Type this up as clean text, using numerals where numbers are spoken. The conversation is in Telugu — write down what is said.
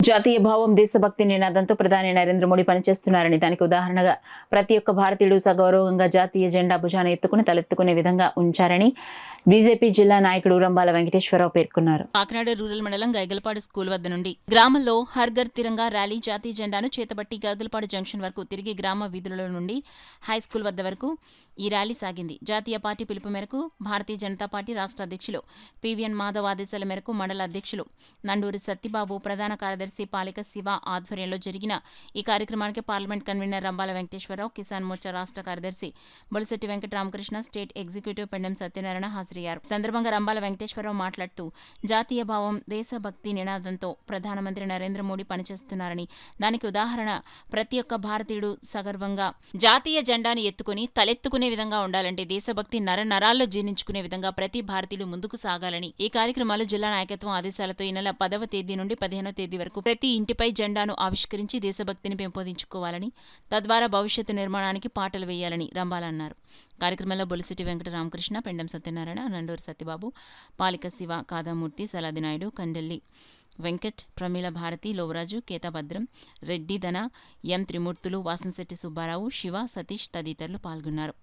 జాతీయ భావం దేశభక్తి నినాదంతో ప్రధాని నరేంద్ర మోడీ పనిచేస్తున్నారని, దానికి ఉదాహరణగా ప్రతి ఒక్క భారతీయుడు సగౌరవంగా జాతీయ జెండా భుజాన ఎత్తుకుని తలెత్తుకునే విధంగా ఉంచారని బీజేపీ జిల్లా నాయకుడు రంబాల వెంకటేశ్వరరావు పేర్కొన్నారు. కాకినాడ రూరల్ మండలం గైగలపాడు స్కూల్ వద్ద నుండి గ్రామంలో హర్ ఘర్ తిరంగా ర్యాలీ జాతీయ జెండాను చేతబట్టి గైగలపాడు జంక్షన్ వరకు తిరిగి గ్రామ వీధులలో నుండి హైస్కూల్ వద్ద వరకు ఈ ర్యాలీ సాగింది. జాతీయ పార్టీ పిలుపు మేరకు భారతీయ జనతా పార్టీ రాష్ట్ర అధ్యక్షులు పివిఎన్ మాధవ్ ఆదేశాల మేరకు మండల అధ్యక్షులు నండూరి సత్యబాబు, ప్రధాన కార్యదర్శి పాలిక శివ ఆధ్వర్యంలో జరిగిన ఈ కార్యక్రమానికి పార్లమెంట్ కన్వీనర్ రంబాల వెంకటేశ్వరరావు, కిసాన్ మోర్చా రాష్ట్ర కార్యదర్శి బొలిశెట్టి వెంకట రామకృష్ణ, స్టేట్ ఎగ్జిక్యూటివ్ పెండెం సత్యనారాయణ హాజరయ్యారు. సందర్భంగా రంబాల వెంకటేశ్వరరావు మాట్లాడుతూ జాతీయ భావం దేశభక్తి నినాదంతో ప్రధానమంత్రి నరేంద్ర మోడీ పనిచేస్తున్నారని, దానికి ఉదాహరణ ప్రతి ఒక్క భారతీయుడు సగర్వంగా జాతీయ జెండాను ఎత్తుకుని తలెత్తుకునే విధంగా ఉండాలంటే దేశభక్తి నరాల్లో జీర్ణించుకునే విధంగా ప్రతి భారతీయుడు ముందుకు సాగాలని ఈ కార్యక్రమాలు జిల్లా నాయకత్వం ఆదేశాలతో ఈ నెల 10వ తేదీ నుండి 15వ తేదీ వరకు ప్రతి ఇంటిపై జెండాను ఆవిష్కరించి దేశభక్తిని పెంపొందించుకోవాలని, తద్వారా భవిష్యత్తు నిర్మాణానికి పాటలు వేయాలని రంబాల అన్నారు. కార్యక్రమంలో బొలిశెట్టి వెంకట రామకృష్ణ, పెండెం సత్యనారాయణ, నండూరి సత్యబాబు, పాలిక శివ, కాదామూర్తి, సలాది నాయుడు, కండెల్లి వెంకట్, ప్రమీల భారతి, లోవరాజు, కేతాభద్రం, రెడ్డి ధన, ఎం త్రిమూర్తులు, వాసంశెట్టి సుబ్బారావు, శివ, సతీష్ తదితరులు పాల్గొన్నారు.